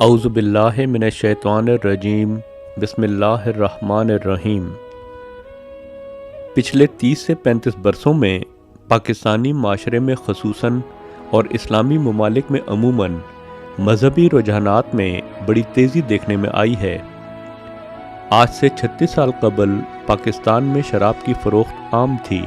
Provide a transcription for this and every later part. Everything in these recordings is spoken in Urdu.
اعوذ باللہ من الشیطان الرجیم بسم اللہ الرحمن الرحیم۔ پچھلے 30 سے 35 برسوں میں پاکستانی معاشرے میں خصوصاً اور اسلامی ممالک میں عموماً مذہبی رجحانات میں بڑی تیزی دیکھنے میں آئی ہے۔ آج سے 36 سال قبل پاکستان میں شراب کی فروخت عام تھی۔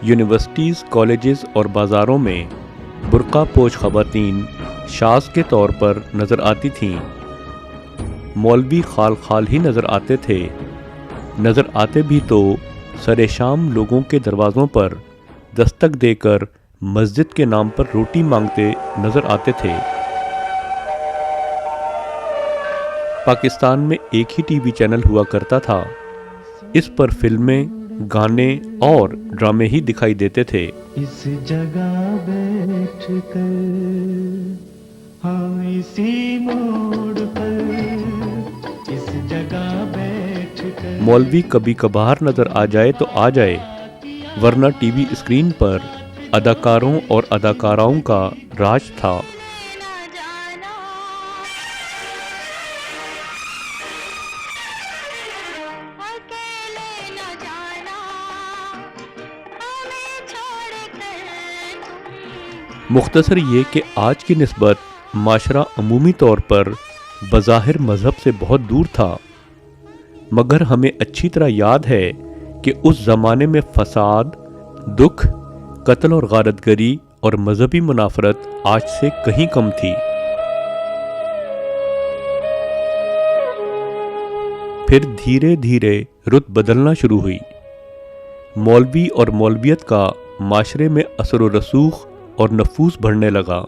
یونیورسٹیز، کالجز اور بازاروں میں برقع پوش خواتین شاذ کے طور پر نظر آتی تھیں۔ مولوی خال خال ہی نظر آتے تھے، نظر آتے بھی تو سر شام لوگوں کے دروازوں پر دستک دے کر مسجد کے نام پر روٹی مانگتے نظر آتے تھے۔ پاکستان میں ایک ہی ٹی وی چینل ہوا کرتا تھا، اس پر فلمیں، گانے اور ڈرامے ہی دکھائی دیتے تھے۔ اس جگہ بیٹھ کر ہاں اسی موڑ پر اس جگہ بیٹھ کر مولوی کبھی کبھار نظر آ جائے تو آ جائے، ورنہ ٹی وی اسکرین پر اداکاروں اور اداکاراؤں کا راج تھا۔ مختصر یہ کہ آج کی نسبت معاشرہ عمومی طور پر بظاہر مذہب سے بہت دور تھا، مگر ہمیں اچھی طرح یاد ہے کہ اس زمانے میں فساد، دکھ، قتل اور غارت گری اور مذہبی منافرت آج سے کہیں کم تھی۔ پھر دھیرے دھیرے رت بدلنا شروع ہوئی۔ مولوی اور مولویت کا معاشرے میں اثر و رسوخ اور نفوذ بڑھنے لگا۔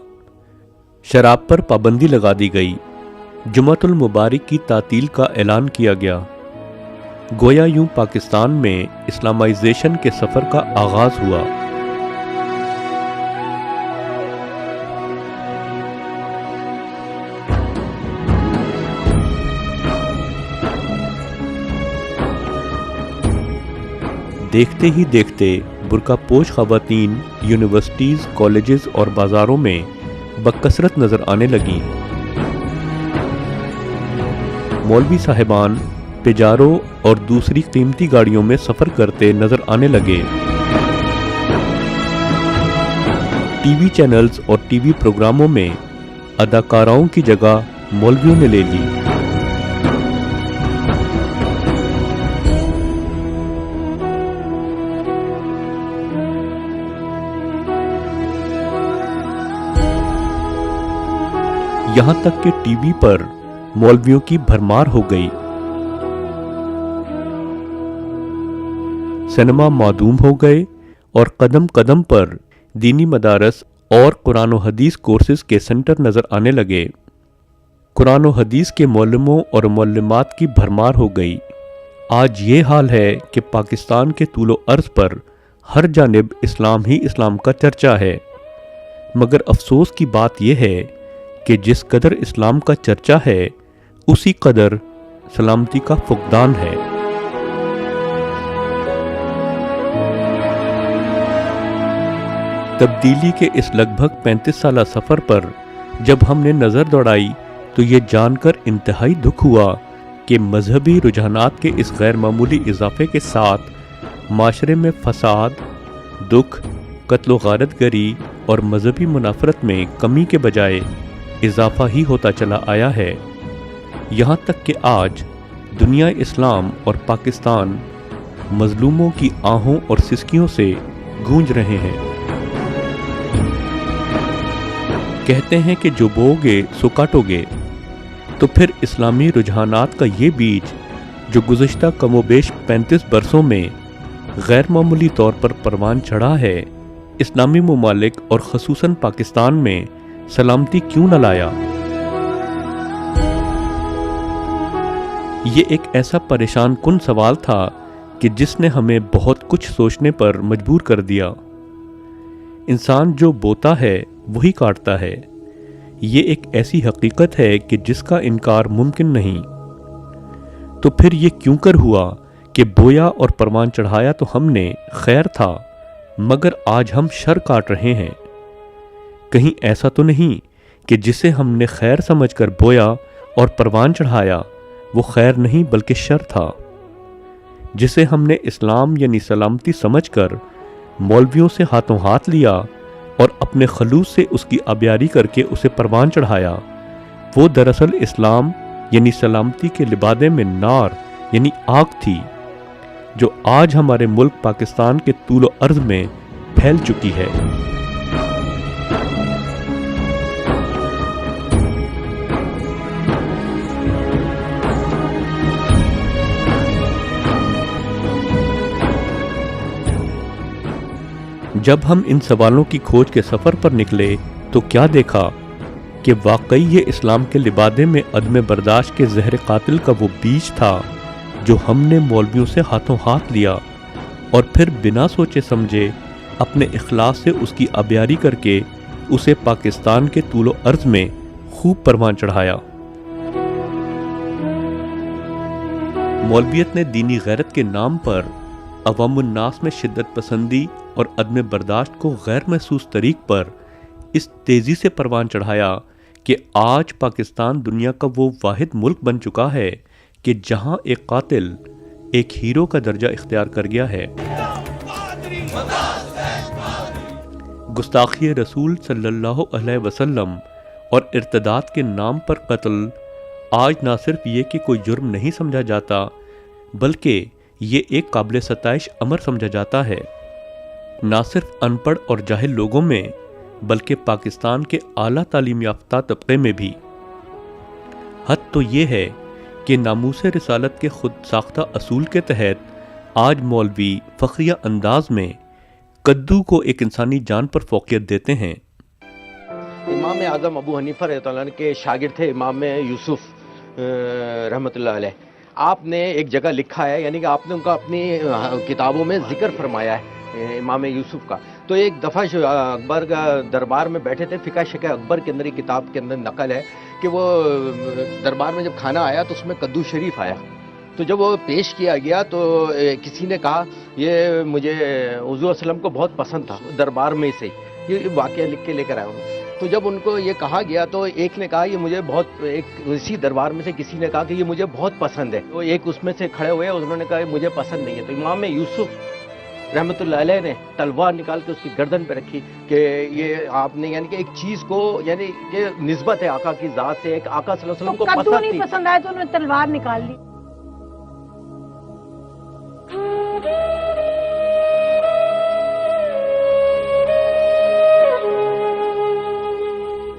شراب پر پابندی لگا دی گئی، جمعۃ المبارک کی تعطیل کا اعلان کیا گیا۔ گویا یوں پاکستان میں اسلامائزیشن کے سفر کا آغاز ہوا۔ دیکھتے ہی دیکھتے برقع پوش خواتین یونیورسٹیز، کالجز اور بازاروں میں بکثرت نظر آنے لگیں۔ مولوی صاحبان پجارو اور دوسری قیمتی گاڑیوں میں سفر کرتے نظر آنے لگے۔ ٹی وی چینلز اور ٹی وی پروگراموں میں اداکاراؤں کی جگہ مولویوں نے لے لی۔ یہاں تک کہ ٹی وی پر مولویوں کی بھرمار ہو گئی۔ سینما معدوم ہو گئے اور قدم قدم پر دینی مدارس اور قرآن و حدیث کورسز کے سینٹر نظر آنے لگے۔ قرآن و حدیث کے معلموں اور معلمات کی بھرمار ہو گئی۔ آج یہ حال ہے کہ پاکستان کے طول و عرض پر ہر جانب اسلام ہی اسلام کا چرچا ہے، مگر افسوس کی بات یہ ہے کہ جس قدر اسلام کا چرچا ہے اسی قدر سلامتی کا فقدان ہے۔ تبدیلی کے اس لگ بھگ 35 سالہ سفر پر جب ہم نے نظر دوڑائی تو یہ جان کر انتہائی دکھ ہوا کہ مذہبی رجحانات کے اس غیر معمولی اضافے کے ساتھ معاشرے میں فساد، دکھ، قتل و غارت گری اور مذہبی منافرت میں کمی کے بجائے اضافہ ہی ہوتا چلا آیا ہے، یہاں تک کہ آج دنیا اسلام اور پاکستان مظلوموں کی آہوں اور سسکیوں سے گونج رہے ہیں۔ کہتے ہیں کہ جو بو گے سو کاٹو گے، تو پھر اسلامی رجحانات کا یہ بیج جو گزشتہ کم و بیش 35 برسوں میں غیر معمولی طور پر پروان چڑھا ہے، اسلامی ممالک اور خصوصاً پاکستان میں سلامتی کیوں نہ لایا؟ یہ ایک ایسا پریشان کن سوال تھا کہ جس نے ہمیں بہت کچھ سوچنے پر مجبور کر دیا۔ انسان جو بوتا ہے وہی کاٹتا ہے، یہ ایک ایسی حقیقت ہے کہ جس کا انکار ممکن نہیں۔ تو پھر یہ کیوں کر ہوا کہ بویا اور پروان چڑھایا تو ہم نے، خیر تھا، مگر آج ہم شر کاٹ رہے ہیں؟ کہیں ایسا تو نہیں کہ جسے ہم نے خیر سمجھ کر بویا اور پروان چڑھایا وہ خیر نہیں بلکہ شر تھا، جسے ہم نے اسلام یعنی سلامتی سمجھ کر مولویوں سے ہاتھوں ہاتھ لیا اور اپنے خلوص سے اس کی آبیاری کر کے اسے پروان چڑھایا، وہ دراصل اسلام یعنی سلامتی کے لبادے میں نار یعنی آگ تھی، جو آج ہمارے ملک پاکستان کے طول و عرض میں پھیل چکی ہے۔ جب ہم ان سوالوں کی کھوج کے سفر پر نکلے تو کیا دیکھا کہ واقعی یہ اسلام کے لبادے میں عدم برداشت کے زہر قاتل کا وہ بیج تھا جو ہم نے مولویوں سے ہاتھوں ہاتھ لیا اور پھر بنا سوچے سمجھے اپنے اخلاص سے اس کی آبیاری کر کے اسے پاکستان کے طول و عرض میں خوب پروان چڑھایا۔ مولویت نے دینی غیرت کے نام پر عوام الناس میں شدت پسندی اور عدم برداشت کو غیر محسوس طریق پر اس تیزی سے پروان چڑھایا کہ آج پاکستان دنیا کا وہ واحد ملک بن چکا ہے کہ جہاں ایک قاتل ایک ہیرو کا درجہ اختیار کر گیا ہے۔ گستاخی رسول صلی اللہ علیہ وسلم اور ارتداد کے نام پر قتل آج نہ صرف یہ کہ کوئی جرم نہیں سمجھا جاتا بلکہ یہ ایک قابل ستائش امر سمجھا جاتا ہے، نہ صرف ان پڑھ اور جاہل لوگوں میں بلکہ پاکستان کے اعلیٰ تعلیم یافتہ طبقے میں بھی۔ حد تو یہ ہے کہ ناموس رسالت کے خود ساختہ اصول کے تحت آج مولوی فخریہ انداز میں کدو کو ایک انسانی جان پر فوقیت دیتے ہیں۔ امام اعظم ابو حنیفہ رضی اللہ عنہ کے شاگرد تھے امام یوسف رحمۃ اللہ علیہ۔ آپ نے ایک جگہ لکھا ہے، یعنی کہ آپ نے ان کا اپنی کتابوں میں ذکر فرمایا ہے امام یوسف کا۔ تو ایک دفعہ اکبر کا دربار میں بیٹھے تھے، فقہ شقہ اکبر کے اندر ایک کتاب کے اندر نقل ہے کہ وہ دربار میں جب کھانا آیا تو اس میں کدو شریف آیا، تو جب وہ پیش کیا گیا تو کسی نے کہا یہ مجھے حضور صلی اللہ علیہ وسلم کو بہت پسند تھا، دربار میں سے یہ واقعہ لکھ کے لے کر آیا ہوں۔ تو جب ان کو یہ کہا گیا تو ایک نے کہا یہ مجھے بہت، ایک اسی دربار میں سے کسی نے کہا کہ یہ مجھے بہت پسند ہے، تو ایک اس میں سے کھڑے ہوئے انہوں نے کہا یہ مجھے پسند نہیں ہے، تو امام یوسف رحمۃ اللہ علیہ نے تلوار نکال کے اس کی گردن پہ رکھی کہ یہ آپ نے، یعنی کہ ایک چیز کو، یعنی کہ نسبت ہے آقا کی ذات سے، ایک آقا صلی اللہ علیہ وسلم کو کدو پسند نہیں تھی۔ پسند آیا تو انہوں نے تلوار نکال لی۔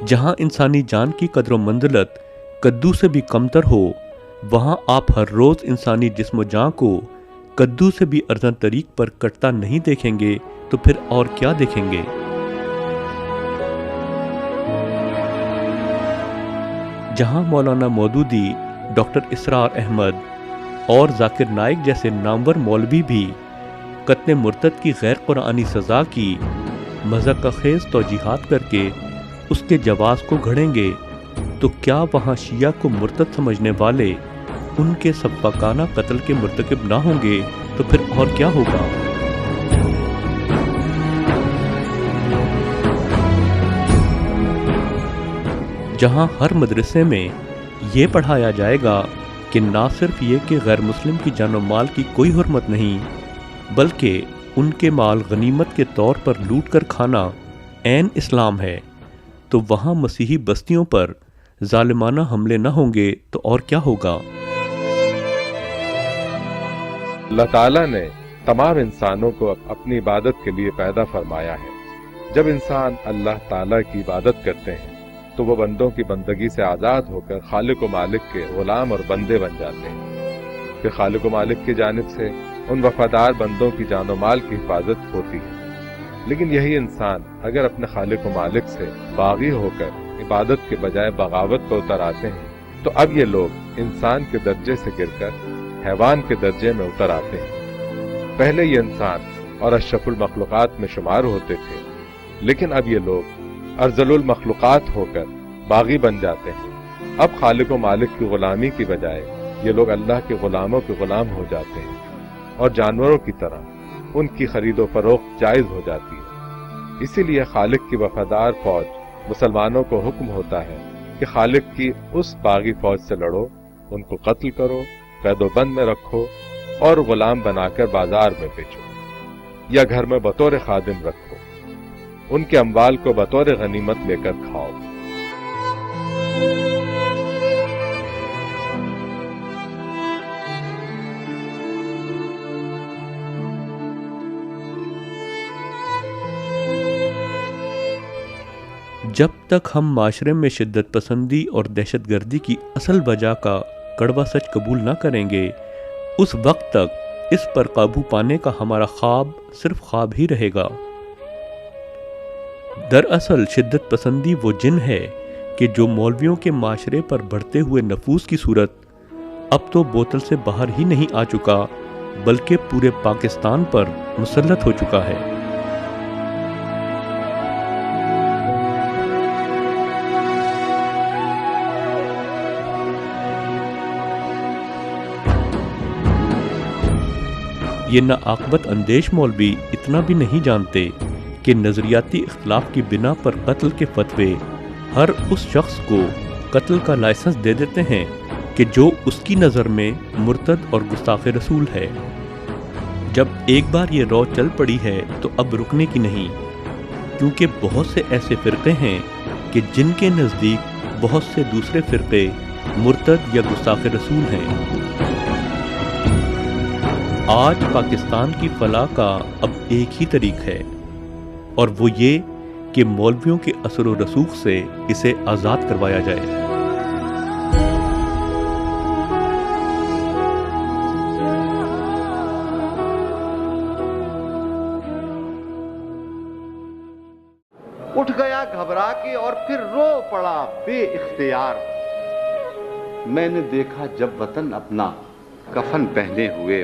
جہاں انسانی جان کی قدر و منزلت کدو سے بھی کمتر ہو، وہاں آپ ہر روز انسانی جسم و جان کو کدو سے بھی ارزاں طریق پر کٹتا نہیں دیکھیں گے تو پھر اور کیا دیکھیں گے؟ جہاں مولانا مودودی، ڈاکٹر اسرار احمد اور ذاکر نائک جیسے نامور مولوی بھی قتل مرتد کی غیر قرآنی سزا کی مذاق خیز توجیحات کر کے اس کے جواز کو گھڑیں گے، تو کیا وہاں شیعہ کو مرتد سمجھنے والے ان کے سفاکانہ قتل کے مرتکب نہ ہوں گے تو پھر اور کیا ہوگا؟ جہاں ہر مدرسے میں یہ پڑھایا جائے گا کہ نہ صرف یہ کہ غیر مسلم کی جان و مال کی کوئی حرمت نہیں بلکہ ان کے مال غنیمت کے طور پر لوٹ کر کھانا عین اسلام ہے، تو وہاں مسیحی بستیوں پر ظالمانہ حملے نہ ہوں گے تو اور کیا ہوگا؟ اللہ تعالیٰ نے تمام انسانوں کو اپنی عبادت کے لیے پیدا فرمایا ہے۔ جب انسان اللہ تعالیٰ کی عبادت کرتے ہیں تو وہ بندوں کی بندگی سے آزاد ہو کر خالق و مالک کے غلام اور بندے بن جاتے ہیں۔ پھر خالق و مالک کی جانب سے ان وفادار بندوں کی جان و مال کی حفاظت ہوتی ہے۔ لیکن یہی انسان اگر اپنے خالق و مالک سے باغی ہو کر عبادت کے بجائے بغاوت پر اتر آتے ہیں تو اب یہ لوگ انسان کے درجے سے گر کر حیوان کے درجے میں اتر آتے ہیں۔ پہلے یہ انسان اور اشرف المخلوقات میں شمار ہوتے تھے، لیکن اب یہ لوگ ارذل المخلوقات ہو کر باغی بن جاتے ہیں۔ اب خالق و مالک کی غلامی کی بجائے یہ لوگ اللہ کے غلاموں کے غلام ہو جاتے ہیں اور جانوروں کی طرح ان کی خرید و فروخت جائز ہو جاتی ہے۔ اسی لیے خالق کی وفادار فوج مسلمانوں کو حکم ہوتا ہے کہ خالق کی اس باغی فوج سے لڑو، ان کو قتل کرو، قید و بند میں رکھو اور غلام بنا کر بازار میں بیچو یا گھر میں بطور خادم رکھو، ان کے اموال کو بطور غنیمت لے کر کھاؤ۔ جب تک ہم معاشرے میں شدت پسندی اور دہشت گردی کی اصل وجہ کا کڑوا سچ قبول نہ کریں گے، اس وقت تک اس پر قابو پانے کا ہمارا خواب صرف خواب ہی رہے گا۔ دراصل شدت پسندی وہ جن ہے کہ جو مولویوں کے معاشرے پر بڑھتے ہوئے نفوذ کی صورت اب تو بوتل سے باہر ہی نہیں آ چکا بلکہ پورے پاکستان پر مسلط ہو چکا ہے۔ یہ ناعاقبت اندیش مولوی اتنا بھی نہیں جانتے کہ نظریاتی اختلاف کی بنا پر قتل کے فتوے ہر اس شخص کو قتل کا لائسنس دے دیتے ہیں کہ جو اس کی نظر میں مرتد اور گستاخ رسول ہے۔ جب ایک بار یہ رو چل پڑی ہے تو اب رکنے کی نہیں، کیونکہ بہت سے ایسے فرقے ہیں کہ جن کے نزدیک بہت سے دوسرے فرقے مرتد یا گستاخ رسول ہیں۔ آج پاکستان کی فلاح کا اب ایک ہی طریق ہے، اور وہ یہ کہ مولویوں کے اثر و رسوخ سے اسے آزاد کروایا جائے۔ اٹھ گیا گھبرا کے اور پھر رو پڑا بے اختیار۔ میں نے دیکھا جب وطن اپنا کفن پہنے ہوئے